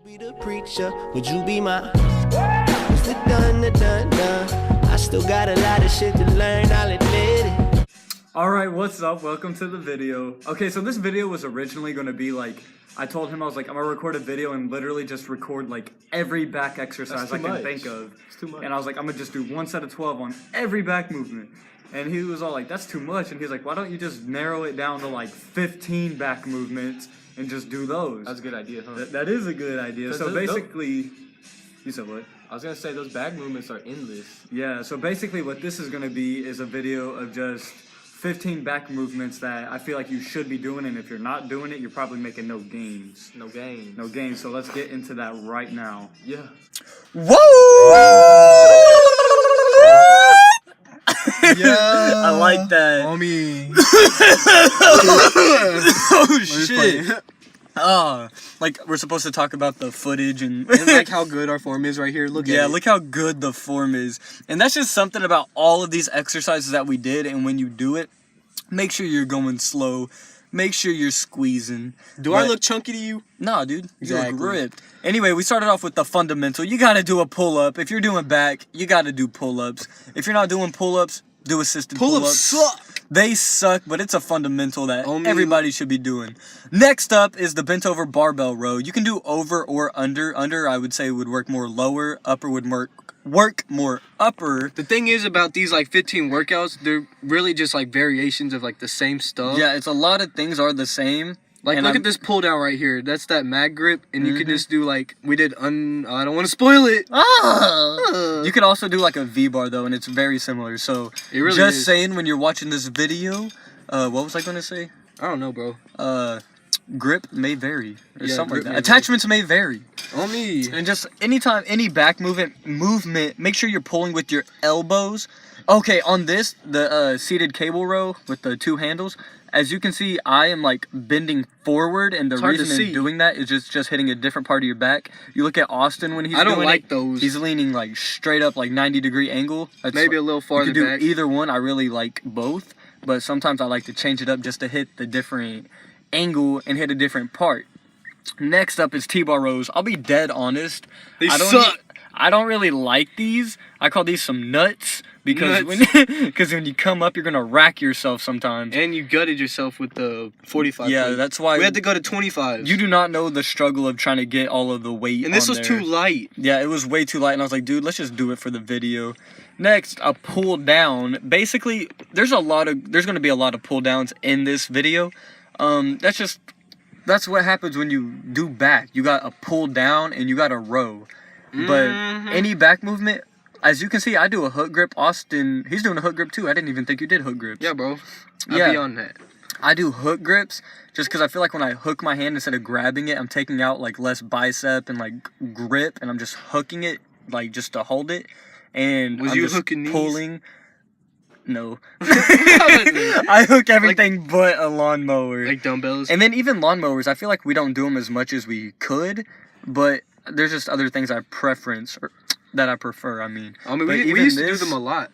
Be the preacher, would you be my? What's the done? I still got a lot of shit to learn, I'll admit it. Alright, what's up? Welcome to the video. Okay, so this video was originally going to be like, I told him, I was like, I'm going to record a video and literally just record like every back exercise I can think of. It's too much. And I was like, I'm going to just do one set of 12 on every back movement. And he was all like, that's too much. And he's like, why don't you just narrow it down to like 15 back movements and just do those? That's a good idea, huh? That is a good idea. So basically, you said what? I was gonna say those back movements are endless. Yeah, so basically what this is gonna be is a video of just 15 back movements that I feel like you should be doing, and if you're not doing it, you're probably making no gains. No gains. No gains, so let's get into that right now. Yeah. Whoa! Yeah. I like that. Homie. Oh shit. Like we're supposed to talk about the footage and Like how good our form is right here. Look at it. yeah, look how good the form is. And that's just something about all of these exercises that we did, and when you do it, make sure you're going slow. Make sure you're squeezing. Do I look chunky to you? Nah, dude. You Exactly. look ripped. Anyway, we started off with the fundamental. You gotta do a pull-up. If you're doing back, you gotta do pull-ups. If you're not doing pull-ups, do assisted Pull-ups suck. They suck, but it's a fundamental that Homie. everybody should be doing. Next up is the bent over barbell row. You can do over or under. Under, I would say, would work more lower. Upper would work more upper. The thing is about these like 15 workouts, they're really just like variations of like the same stuff. Yeah, it's a lot of things are the same. Like and look I'm- at this pull down right here. That's that mag grip, and you can just do like we did. I don't want to spoil it. You could also do like a V-bar though, and it's very similar. So It really just is. saying, when you're watching this video, what was I gonna say? I don't know, bro. Grip may vary or Yeah, something like grip that. may vary. Attachments may vary. On me. And just anytime, any back movement, make sure you're pulling with your elbows. Okay, on this, the seated cable row with the two handles, as you can see, I am like bending forward, and the It's hard to reason in see. doing that is just hitting a different part of your back. You look at Austin when he's I don't doing like it, those. He's leaning like straight up, like 90-degree angle. That's Maybe a little you farther could do back. either one. I really like both, but sometimes I like to change it up just to hit the different angle and hit a different part. Next up is T-bar rows. I'll be dead honest. They I suck. I don't really like these. I call these some nuts because when you come up, you're gonna rack yourself sometimes. And you gutted yourself with the 45. Yeah, plate. that's why we had to go to 25. you do not know the struggle of trying to get all of the weight. and this on was there. too light. Yeah, it was way too light, and I was like, dude, let's just do it for the video. Next, a pull down. Basically, there's gonna be a lot of pull downs in this video. That's what happens when you do back. You got a pull down and you got a row. But any back movement, as you can see, I do a hook grip. Austin, he's doing a hook grip too. I didn't even think you did hook grips. Yeah, bro. Yeah. I'd be on that. I do hook grips just because I feel like when I hook my hand, instead of grabbing it, I'm taking out like less bicep and like grip, and I'm just hooking it like just to hold it. And Was I'm you just hooking these? pulling. No. I hook everything but a lawnmower. Like dumbbells. And then even lawnmowers, I feel like we don't do them as much as we could, but there's just other things that I prefer. I mean, I mean, But we even used to do this- them a lot.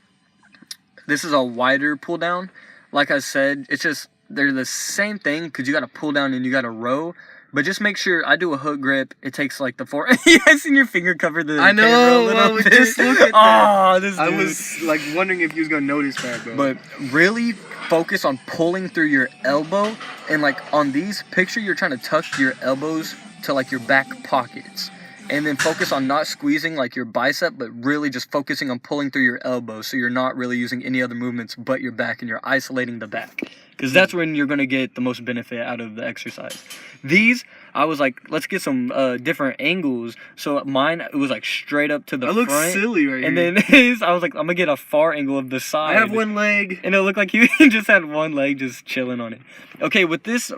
This is a wider pull down. Like I said, it's just they're the same thing because you got to pull down and you got to row. But just make sure I do a hook grip. It takes like the four. Yeah, I seen your finger cover the. I know, camera a little well, we bit. just look at that. Oh, this I dude. was like wondering if you was gonna notice that, bro. But really focus on pulling through your elbow, and like on these, picture you're trying to tuck your elbows to like your back pockets. And then focus on not squeezing like your bicep, but really just focusing on pulling through your elbow, so you're not really using any other movements but your back, and you're isolating the back. Because that's when you're going to get the most benefit out of the exercise. These, I was like, let's get some different angles. So mine, it was like straight up to the I front. look silly right And here. then his, I was like, I'm going to get a far angle of the side. I have one leg. And it looked like you just had one leg just chilling on it. Okay, with this,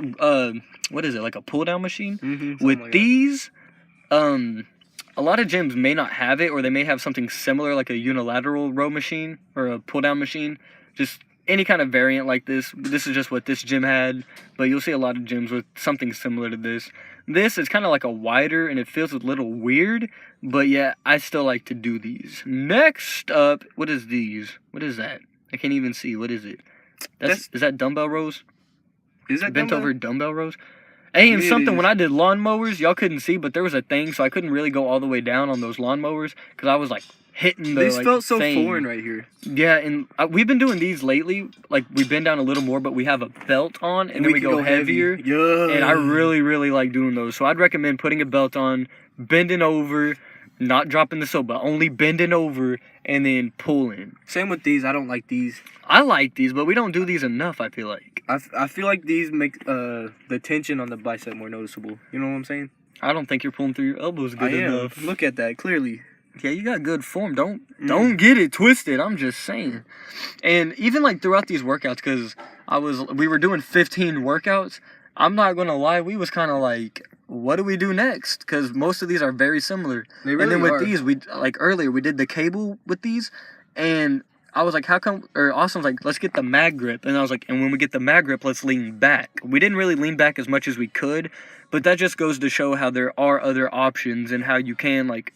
what is it, like a pull-down machine? Something With like these, a lot of gyms may not have it, or they may have something similar, like a unilateral row machine or a pull-down machine. Just any kind of variant like this. This is just what this gym had, but you'll see a lot of gyms with something similar to this. This is kind of like a wider, and it feels a little weird, but yeah, I still like to do these. Next up, what is these? What is that? I can't even see. What is it? Is that dumbbell rows? Is that Bent dumbbell? over dumbbell rows? Hey, and It something, is. when I did lawnmowers, y'all couldn't see, but there was a thing, so I couldn't really go all the way down on those lawnmowers because I was like hitting the These like, felt so thing. foreign right here. Yeah, and we've been doing these lately. Like we bend down a little more, but we have a belt on, and then we can go heavier. Yeah. And I really like doing those. So I'd recommend putting a belt on, bending over, not dropping the soap, but only bending over, and then pulling. Same with these. I don't like these. I like these, but we don't do these enough, I feel like. I feel like these make the tension on the bicep more noticeable. You know what I'm saying? I don't think you're pulling through your elbows good I am. enough. Look at that clearly. Yeah, you got good form. Don't get it twisted. I'm just saying. And even like throughout these workouts, because we were doing 15 workouts. I'm not gonna lie, we was kind of like, what do we do next? Because most of these are very similar. They really and then with are. these, we like earlier we did the cable with these, and I was like, how come? Or Austin was like, let's get the mag grip, and I was like, and when we get the mag grip, let's lean back. We didn't really lean back as much as we could, but that just goes to show how there are other options and how you can like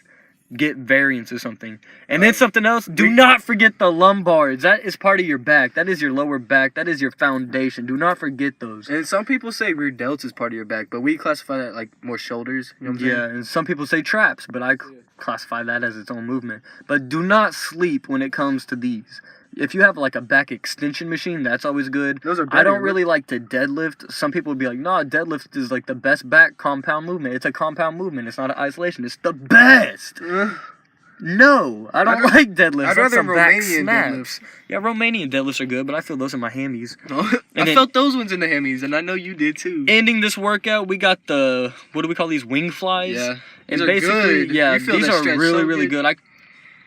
get variance or something. And then something else, do not forget the lumbars. That is part of your back. That is your lower back. That is your foundation. Do not forget those. And some people say rear delts is part of your back, but we classify that like more shoulders. You know what I'm saying? Yeah, and some people say traps, but I classify that as its own movement. But do not sleep when it comes to these. If you have like a back extension machine, that's always good. Those are I don't better. really like to deadlift. Some people would be like, nah, deadlift is like the best back compound movement. It's a compound movement. It's not an isolation. It's the best. No, I don't like deadlifts. I'd That's rather some back Romanian snaps. deadlifts. Yeah, Romanian deadlifts are good, but I feel those in my hammies. I then- felt those ones in the hammies, and I know you did too. Ending this workout, we got the, what do we call these, wing flies? Yeah. And These are basically, good. yeah, You feel these that are stretch really, so really good. good.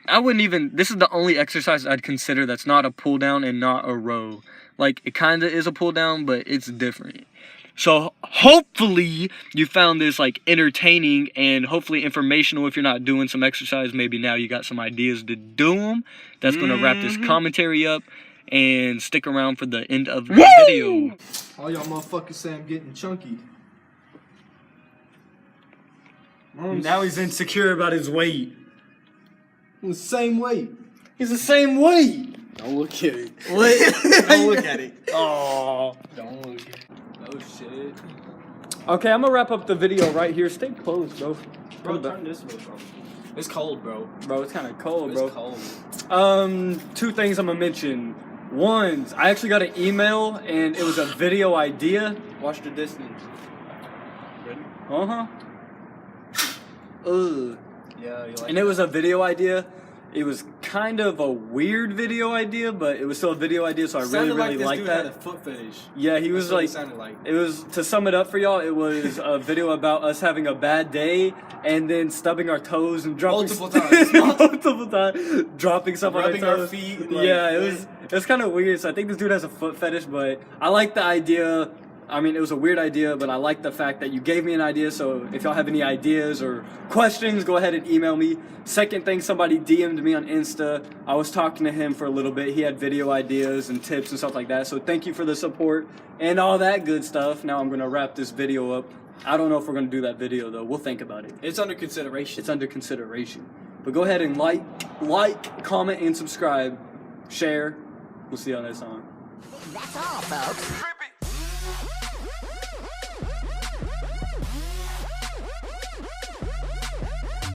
I wouldn't even, this is the only exercise I'd consider that's not a pull down and not a row. Like, it kind of is a pull down, but it's different. So, hopefully, you found this, like, entertaining and hopefully informational. If you're not doing some exercise, maybe now you got some ideas to do them. That's going to wrap this commentary up. And stick around for the end of the video. All y'all motherfuckers say I'm getting chunky. Now he's insecure about his weight. I'm the same weight. He's the same weight. Don't look at it. What? Don't look at it. Oh. Don't look at it. Oh shit. Okay, I'm gonna wrap up the video right here. Stay close, bro. Bro, turn this way, bro. It's cold, bro. Bro, it's kind of cold, bro. It's cold. Two things I'm gonna mention. One, I actually got an email and it was a video idea. Watch the distance. Ready? Ugh. Yeah, you like And it was a video idea. It was kind of a weird video idea, but it was still a video idea, so I really like this liked dude that. had a foot fetish. Yeah, he was That's what like, it sounded like. it was, to sum it up for y'all, it was a video about us having a bad day and then stubbing our toes and dropping Multiple times. multiple times, dropping stuff Rubbing on our our toes. feet, like, Yeah, it was kind of weird. So I think this dude has a foot fetish, but I like the idea. I mean, it was a weird idea, but I like the fact that you gave me an idea. So if y'all have any ideas or questions, go ahead and email me. Second thing, somebody DM'd me on Insta. I was talking to him for a little bit. He had video ideas and tips and stuff like that. So thank you for the support and all that good stuff. Now I'm going to wrap this video up. I don't know if we're going to do that video, though. We'll think about it. It's under consideration. It's under consideration. But go ahead and like, comment, and subscribe. Share. We'll see y'all next time. That's all, folks.